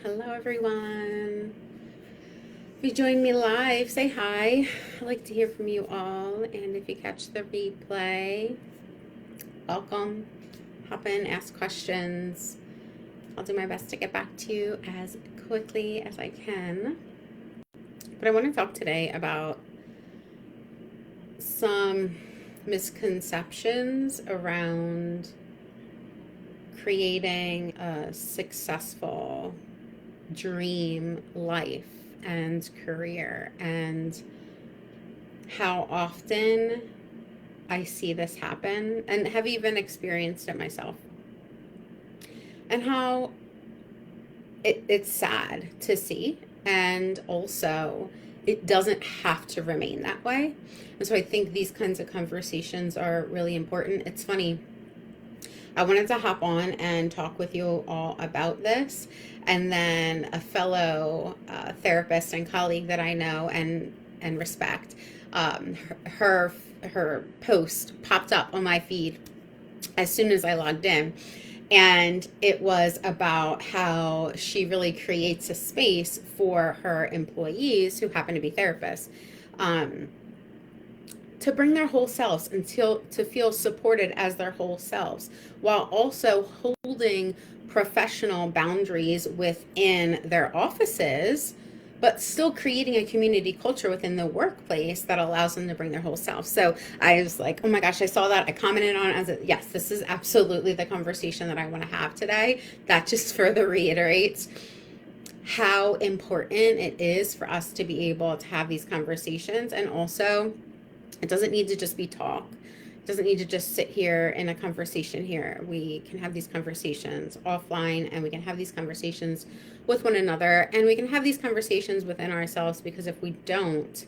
Hello, everyone. If you join me live, say hi. I'd like to hear from you all. And if you catch the replay, welcome. Hop in, ask questions. I'll do my best to get back to you as quickly as I can. But I want to talk today about some misconceptions around creating a successful dream life and career, and how often I see this happen and have even experienced it myself, and how it's sad to see, and also it doesn't have to remain that way. And so I think these kinds of conversations are really important. It's funny, I wanted to hop on and talk with you all about this. And then a fellow therapist and colleague that I know and respect, her post popped up on my feed as soon as I logged in. And it was about how she really creates a space for her employees who happen to be therapists, to bring their whole selves and to feel supported as their whole selves, while also holding professional boundaries within their offices, but still creating a community culture within the workplace that allows them to bring their whole self. So I was like, oh my gosh, I saw that. I commented on it. I was like, yes, this is absolutely the conversation that I want to have today. That just further reiterates how important it is for us to be able to have these conversations. And also, it doesn't need to just be talk. It doesn't need to just sit here in a conversation here. We can have these conversations offline, and we can have these conversations with one another, and we can have these conversations within ourselves, because if we don't,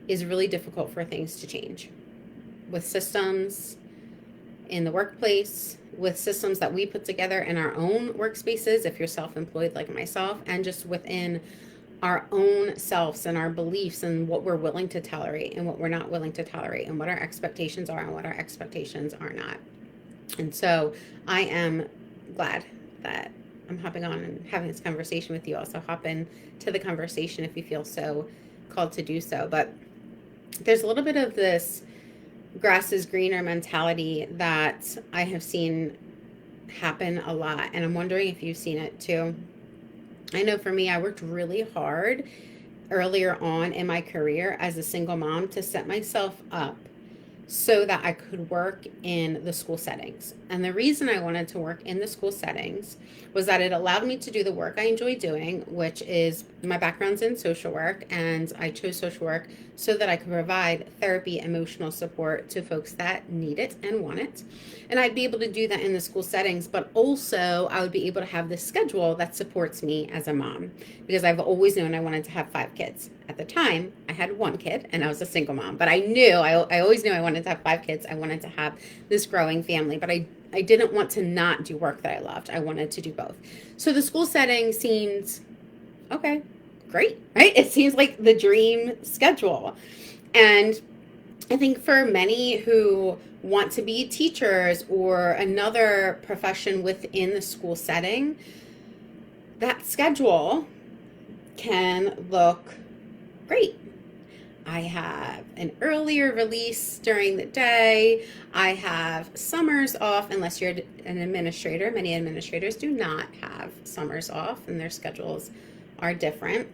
it's really difficult for things to change. With systems in the workplace, with systems that we put together in our own workspaces, if you're self-employed like myself, and just within our own selves and our beliefs and what we're willing to tolerate and what we're not willing to tolerate, and what our expectations are and what our expectations are not. And so I am glad that I'm hopping on and having this conversation with you. Also, hop in to the conversation if you feel so called to do so. But there's a little bit of this grass is greener mentality that I have seen happen a lot, and I'm wondering if you've seen it too. I know for me, I worked really hard earlier on in my career as a single mom to set myself up so that I could work in the school settings. And the reason I wanted to work in the school settings was that it allowed me to do the work I enjoy doing, which is my background's in social work, and I chose social work so that I could provide therapy, emotional support to folks that need it and want it. And I'd be able to do that in the school settings, but also I would be able to have this schedule that supports me as a mom, because I've always known I wanted to have 5 kids. At the time, I had 1 kid and I was a single mom, but I always knew I wanted to have 5 kids. I wanted to have this growing family, but I didn't want to not do work that I loved. I wanted to do both. So the school setting seemed okay, great, right? It seems like the dream schedule. And I think for many who want to be teachers or another profession within the school setting, that schedule can look great. I have an earlier release during the day. I have summers off, unless you're an administrator. Many administrators do not have summers off, and their schedules are different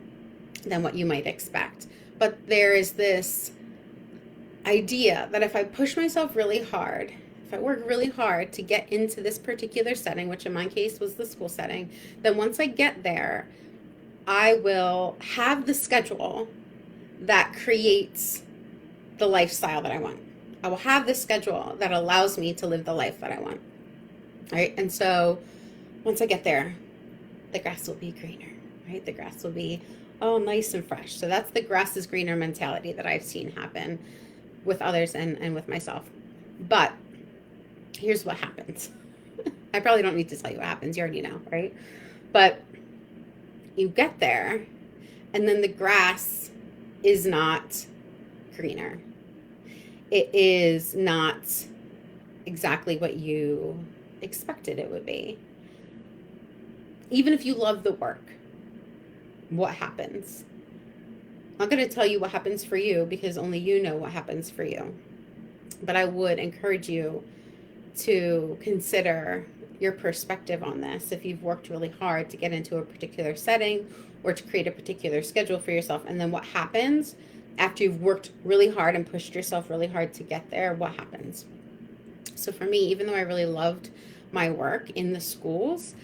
than what you might expect. But there is this idea that if I push myself really hard, if I work really hard to get into this particular setting, which in my case was the school setting, then once I get there, I will have the schedule that creates the lifestyle that I want. I will have this schedule that allows me to live the life that I want. Right? And so once I get there, the grass will be greener, right? The grass will be all nice and fresh. So that's the grass is greener mentality that I've seen happen with others and with myself. But here's what happens. I probably don't need to tell you what happens. You already know, right? But you get there, and then the grass is not greener. It is not exactly what you expected it would be. Even if you love the work, what happens. I'm not going to tell you what happens for you because only you know what happens for you. But I would encourage you to consider your perspective on this. If you've worked really hard to get into a particular setting or to create a particular schedule for yourself, and then what happens after you've worked really hard and pushed yourself really hard to get there, what happens? So for me, even though I really loved my work in the schools,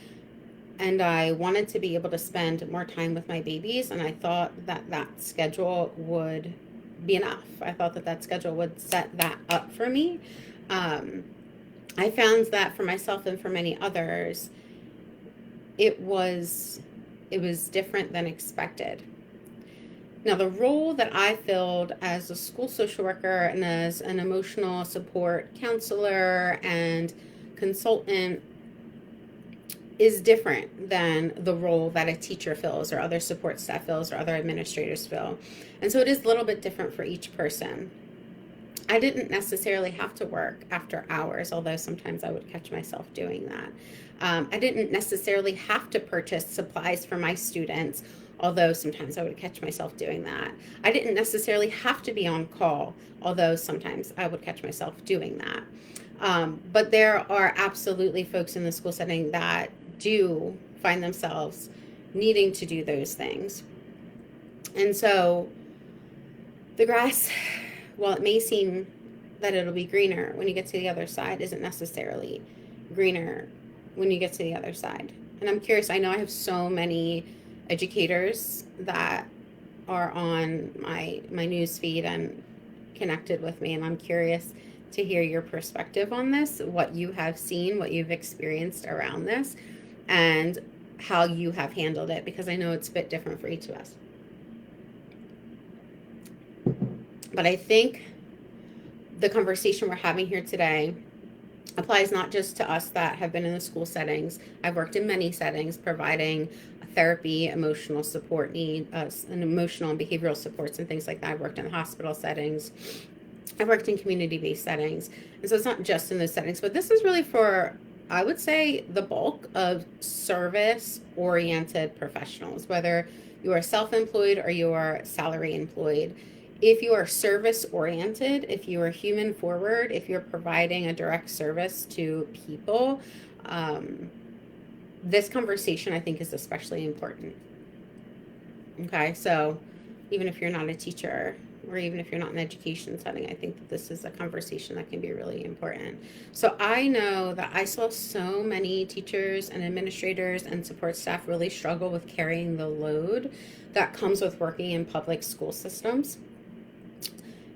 and I wanted to be able to spend more time with my babies, and I thought that that schedule would be enough. I thought that that schedule would set that up for me. I found that for myself and for many others, it was different than expected. Now, the role that I filled as a school social worker and as an emotional support counselor and consultant is different than the role that a teacher fills or other support staff fills or other administrators fill. And so it is a little bit different for each person. I didn't necessarily have to work after hours, although sometimes I would catch myself doing that. I didn't necessarily have to purchase supplies for my students, although sometimes I would catch myself doing that. I didn't necessarily have to be on call, although sometimes I would catch myself doing that. But there are absolutely folks in the school setting that do find themselves needing to do those things. And so the grass, while it may seem that it'll be greener when you get to the other side, isn't necessarily greener when you get to the other side. And I'm curious, I know I have so many educators that are on my news feed and connected with me, and I'm curious to hear your perspective on this, what you have seen, what you've experienced around this, and how you have handled it, because I know it's a bit different for each of us. But I think the conversation we're having here today applies not just to us that have been in the school settings. I've worked in many settings providing therapy, emotional support and emotional and behavioral supports and things like that. I've worked in hospital settings. I've worked in community-based settings. And so it's not just in those settings, but this is really for, I would say, the bulk of service-oriented professionals, whether you are self-employed or you are salary employed. If you are service-oriented, if you are human-forward, if you're providing a direct service to people, this conversation, I think, is especially important. Okay, so even if you're not a teacher, or even if you're not in an education setting, I think that this is a conversation that can be really important. So I know that I saw so many teachers and administrators and support staff really struggle with carrying the load that comes with working in public school systems.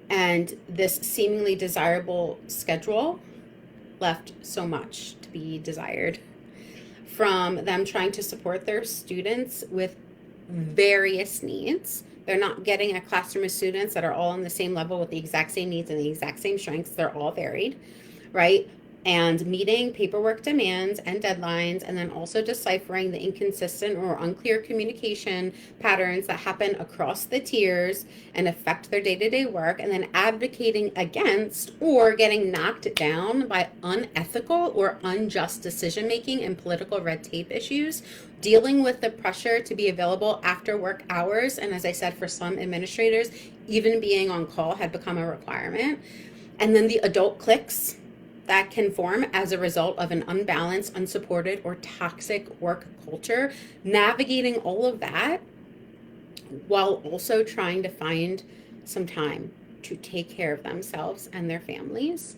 And this seemingly desirable schedule left so much to be desired, from them trying to support their students with various needs. They're not getting a classroom of students that are all on the same level with the exact same needs and the exact same strengths. They're all varied, right? And meeting paperwork demands and deadlines, and then also deciphering the inconsistent or unclear communication patterns that happen across the tiers and affect their day-to-day work, and then advocating against or getting knocked down by unethical or unjust decision-making and political red tape issues, dealing with the pressure to be available after work hours, and as I said, for some administrators, even being on call had become a requirement, and then the adult cliques that can form as a result of an unbalanced, unsupported, or toxic work culture, navigating all of that while also trying to find some time to take care of themselves and their families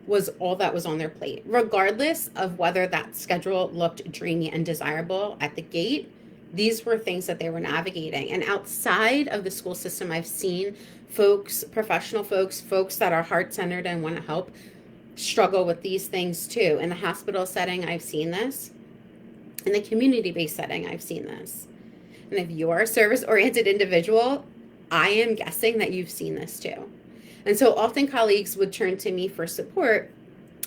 was all that was on their plate. Regardless of whether that schedule looked dreamy and desirable at the gate, these were things that they were navigating. And outside of the school system, I've seen folks, professional folks that are heart-centered and want to help, struggle with these things too. In the hospital setting, I've seen this. In the community-based setting, I've seen this. And if you're a service-oriented individual, I am guessing that you've seen this too. And so often colleagues would turn to me for support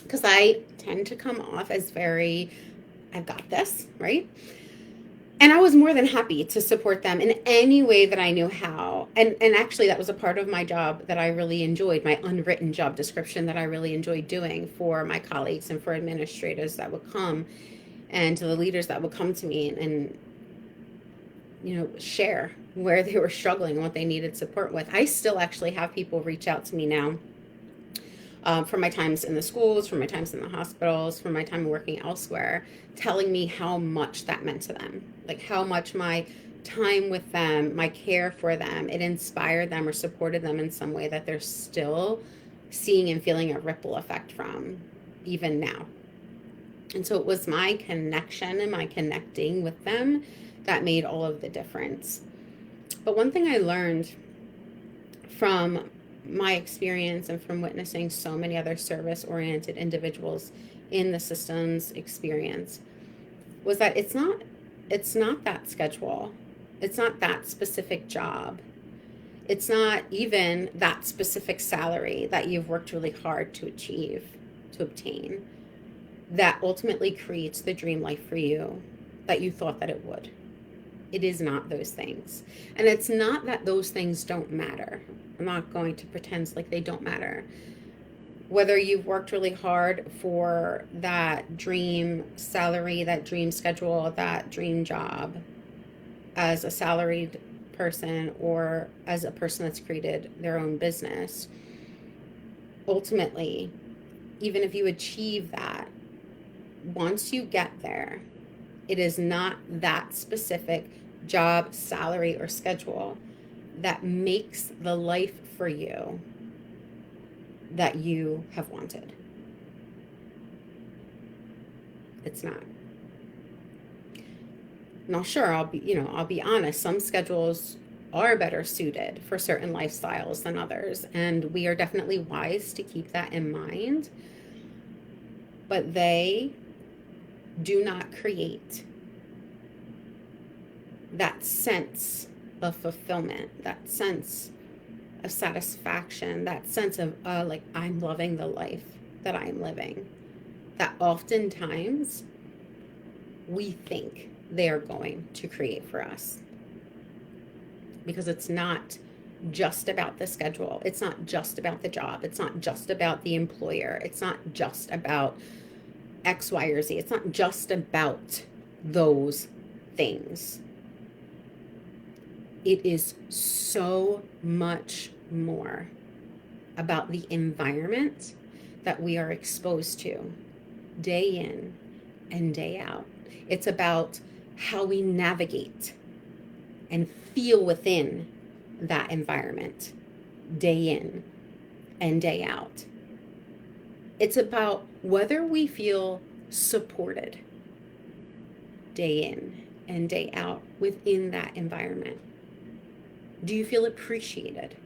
because I tend to come off as very, I've got this, right? And I was more than happy to support them in any way that I knew how. And actually, that was a part of my job that I really enjoyed, my unwritten job description that I really enjoyed doing for my colleagues and for administrators that would come and to the leaders that would come to me and share where they were struggling and what they needed support with. I still actually have people reach out to me now, from my times in the schools, from my times in the hospitals, from my time working elsewhere, telling me how much that meant to them. Like how much my time with them, my care for them, it inspired them or supported them in some way that they're still seeing and feeling a ripple effect from even now. And so it was my connection and my connecting with them that made all of the difference. But one thing I learned from my experience and from witnessing so many other service-oriented individuals in the systems experience was that it's not that schedule. It's not that specific job. It's not even that specific salary that you've worked really hard to obtain, that ultimately creates the dream life for you that you thought that it would. It is not those things. And it's not that those things don't matter. I'm not going to pretend like they don't matter. Whether you've worked really hard for that dream salary, that dream schedule, that dream job as a salaried person or as a person that's created their own business, ultimately, even if you achieve that, once you get there, it is not that specific job, salary, or schedule that makes the life for you that you have wanted. It's not. Now, sure, I'll be honest, some schedules are better suited for certain lifestyles than others, and we are definitely wise to keep that in mind, but they do not create that sense of fulfillment, that sense of satisfaction, that sense of like I'm loving the life that I'm living, that oftentimes we think they are going to create for us. Because it's not just about the schedule. It's not just about the job. It's not just about the employer. It's not just about X, Y, or Z. It's not just about those things. It is so much more about the environment that we are exposed to day in and day out. It's about how we navigate and feel within that environment day in and day out. It's about whether we feel supported day in and day out within that environment. Do you feel appreciated?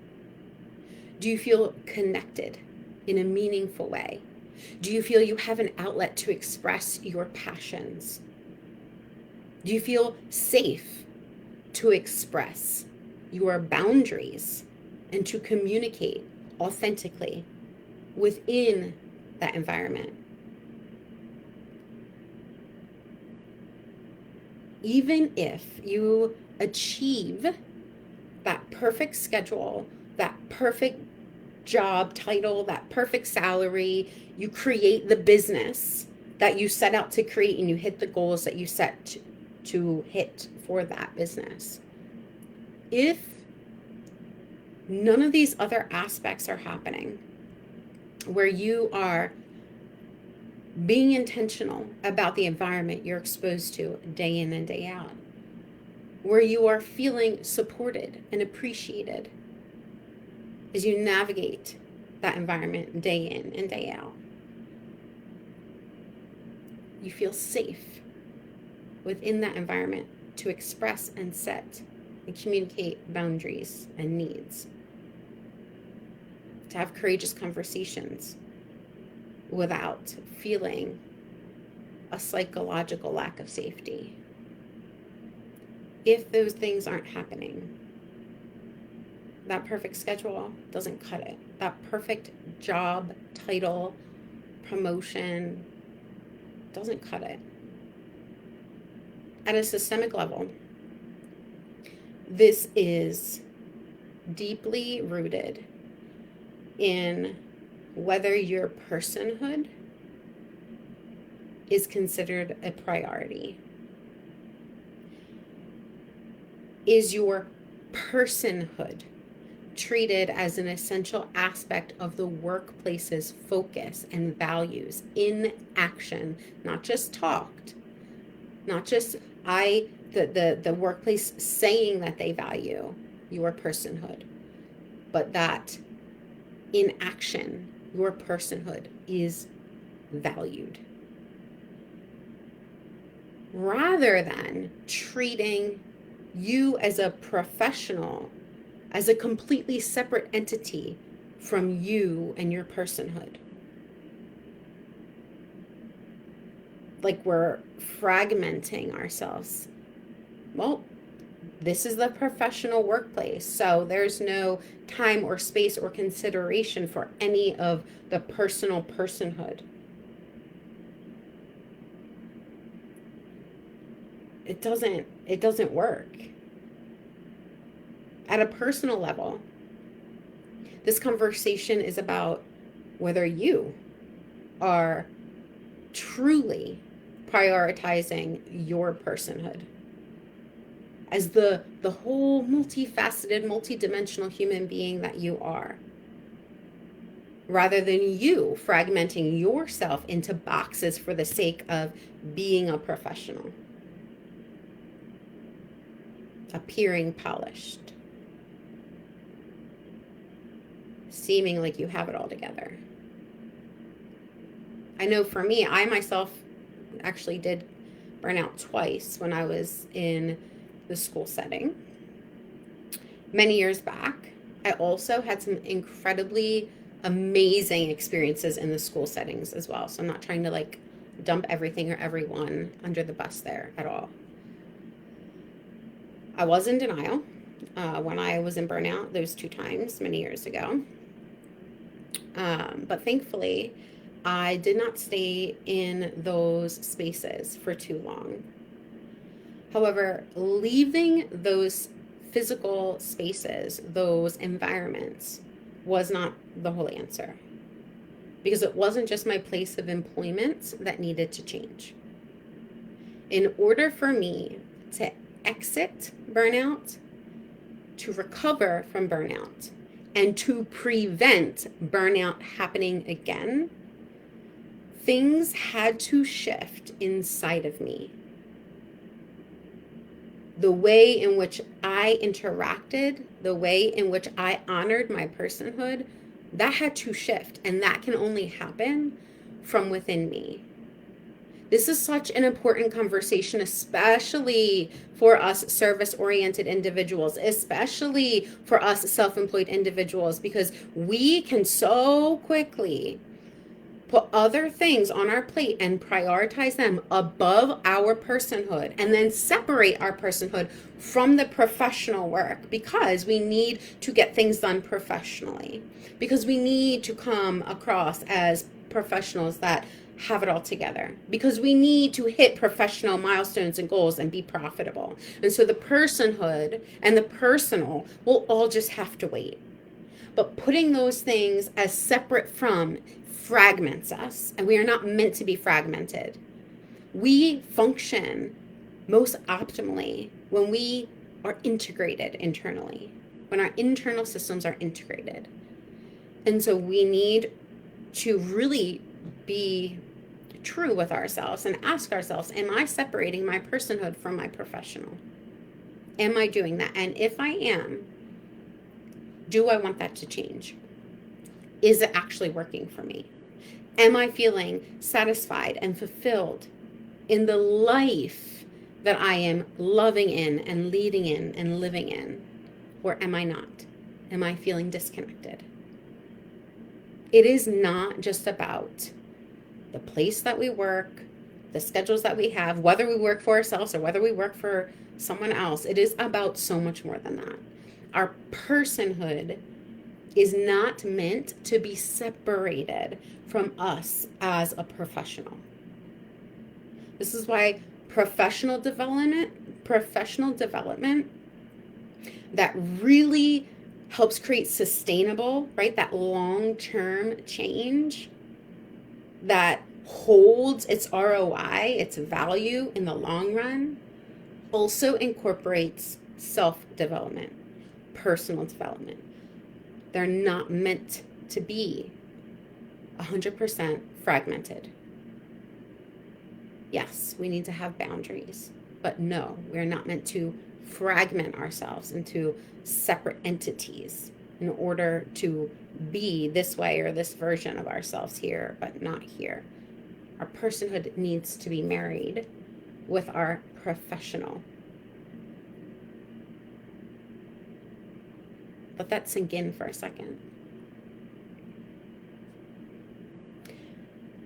Do you feel connected in a meaningful way? Do you feel you have an outlet to express your passions? Do you feel safe to express your boundaries and to communicate authentically within that environment? Even if you achieve that perfect schedule, that perfect job title, that perfect salary, you create the business that you set out to create and you hit the goals that you set to hit for that business. If none of these other aspects are happening, where you are being intentional about the environment you're exposed to day in and day out, where you are feeling supported and appreciated as you navigate that environment day in and day out, you feel safe within that environment to express and set and communicate boundaries and needs, to have courageous conversations without feeling a psychological lack of safety. If those things aren't happening, that perfect schedule doesn't cut it. That perfect job, title, promotion doesn't cut it. At a systemic level, this is deeply rooted in whether your personhood is considered a priority. Is your personhood treated as an essential aspect of the workplace's focus and values in action, not just talked, not just the workplace saying that they value your personhood, but that in action, your personhood is valued. Rather than treating you as a professional as a completely separate entity from you and your personhood. Like we're fragmenting ourselves. Well, this is the professional workplace, so there's no time or space or consideration for any of the personal personhood. It doesn't work. At a personal level, this conversation is about whether you are truly prioritizing your personhood as the whole multifaceted, multidimensional human being that you are, rather than you fragmenting yourself into boxes for the sake of being a professional, appearing polished, seeming like you have it all together. I know for me, I myself actually did burnout twice when I was in the school setting. Many years back, I also had some incredibly amazing experiences in the school settings as well. So I'm not trying to like dump everything or everyone under the bus there at all. I was in denial when I was in burnout those 2 times many years ago. But thankfully, I did not stay in those spaces for too long. However, leaving those physical spaces, those environments, was not the whole answer. Because it wasn't just my place of employment that needed to change. In order for me to exit burnout, to recover from burnout, and to prevent burnout happening again, things had to shift inside of me. The way in which I interacted, the way in which I honored my personhood, that had to shift, and that can only happen from within me. This is such an important conversation, especially for us service-oriented individuals, especially for us self-employed individuals, because we can so quickly put other things on our plate and prioritize them above our personhood, and then separate our personhood from the professional work because we need to get things done professionally, because we need to come across as professionals that have it all together, because we need to hit professional milestones and goals and be profitable. And so the personhood and the personal will all just have to wait. But putting those things as separate from fragments us, and we are not meant to be fragmented. We function most optimally when we are integrated internally, when our internal systems are integrated. And so we need to really be true with ourselves and ask ourselves, am I separating my personhood from my professional? Am I doing that? And if I am, do I want that to change? Is it actually working for me? Am I feeling satisfied and fulfilled in the life that I am loving in and leading in and living in? Or am I not? Am I feeling disconnected? It is not just about the place that we work, the schedules that we have, whether we work for ourselves or whether we work for someone else. It is about so much more than that. Our personhood is not meant to be separated from us as a professional. This is why professional development that really helps create sustainable, right? That long-term change that holds its ROI, its value in the long run, also incorporates self-development, personal development. They're not meant to be 100% fragmented. Yes, we need to have boundaries, but no, we're not meant to fragment ourselves into separate entities in order to be this way or this version of ourselves here, but not here. Our personhood needs to be married with our professional. Let that sink in for a second.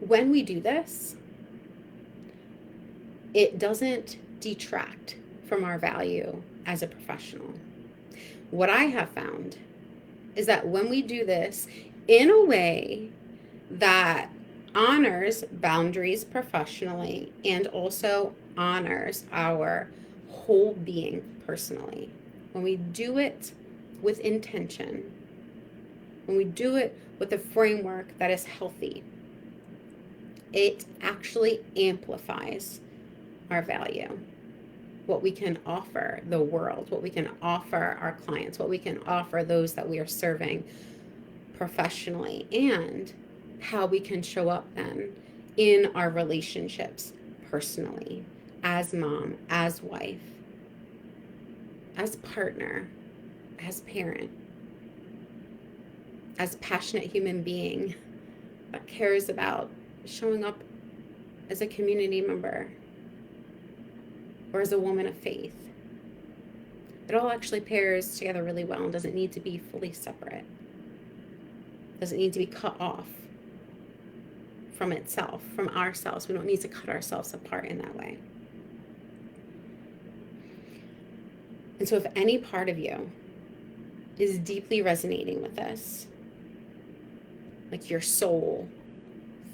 When we do this, it doesn't detract from our value as a professional. What I have found is that when we do this in a way that honors boundaries professionally and also honors our whole being personally, when we do it with intention, when we do it with a framework that is healthy, it actually amplifies our value, what we can offer the world, what we can offer our clients, what we can offer those that we are serving professionally, and how we can show up then in our relationships personally, as mom, as wife, as partner, as parent, as passionate human being that cares about showing up as a community member or as a woman of faith. It all actually pairs together really well and doesn't need to be fully separate. Doesn't need to be cut off from itself, from ourselves. We don't need to cut ourselves apart in that way. And so if any part of you is deeply resonating with this, like your soul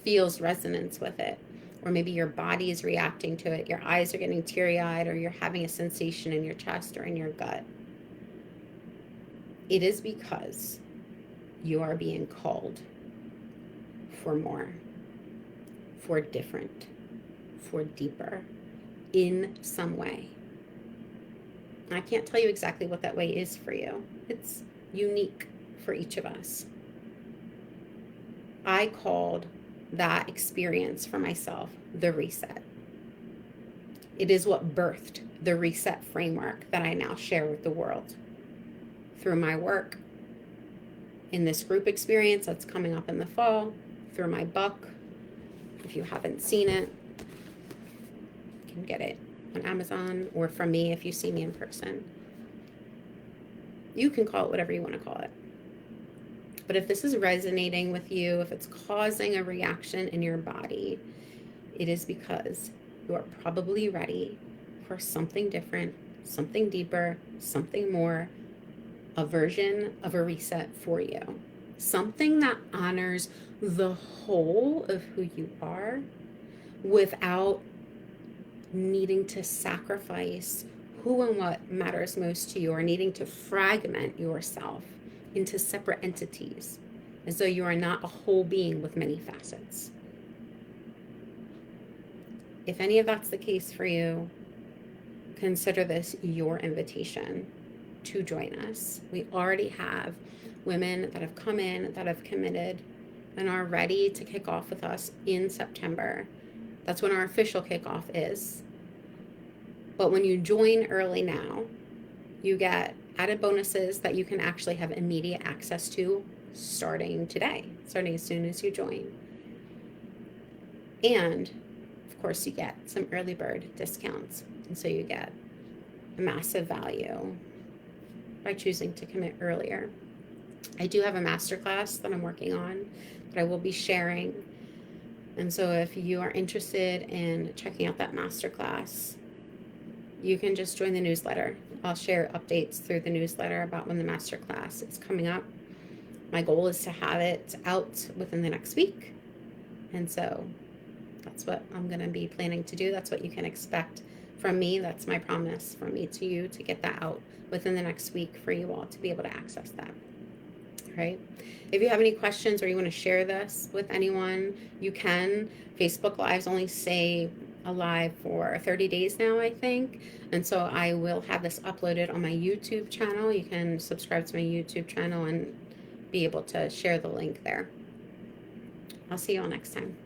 feels resonance with it, or maybe your body is reacting to it, your eyes are getting teary-eyed, or you're having a sensation in your chest or in your gut, it is because you are being called for more, for different, for deeper, in some way. I can't tell you exactly what that way is for you. It's unique for each of us. I called that experience for myself the reset. It is what birthed the reset framework that I now share with the world through my work, in this group experience that's coming up in the fall, through my book. If you haven't seen it, you can get it on Amazon, or from me if you see me in person. You can call it whatever you want to call it. But if this is resonating with you, if it's causing a reaction in your body, it is because you are probably ready for something different, something deeper, something more, a version of a reset for you. Something that honors the whole of who you are without needing to sacrifice who and what matters most to you, or needing to fragment yourself into separate entities, as though you are not a whole being with many facets. If any of that's the case for you, consider this your invitation to join us. We already have women that have come in, that have committed, and are ready to kick off with us in September. That's when our official kickoff is. But when you join early now, you get added bonuses that you can actually have immediate access to starting today, starting as soon as you join. And of course, you get some early bird discounts. And so you get a massive value by choosing to commit earlier. I do have a masterclass that I'm working on that I will be sharing. And so if you are interested in checking out that masterclass, you can just join the newsletter. I'll share updates through the newsletter about when the masterclass is coming up. My goal is to have it out within the next week. And so that's what I'm going to be planning to do. That's what you can expect from me. That's my promise from me to you, to get that out within the next week for you all to be able to access that. All right. If you have any questions or you want to share this with anyone, you can. Facebook Lives only say alive for 30 days now, I think. And so I will have this uploaded on my YouTube channel. You can subscribe to my YouTube channel and be able to share the link there. I'll see you all next time.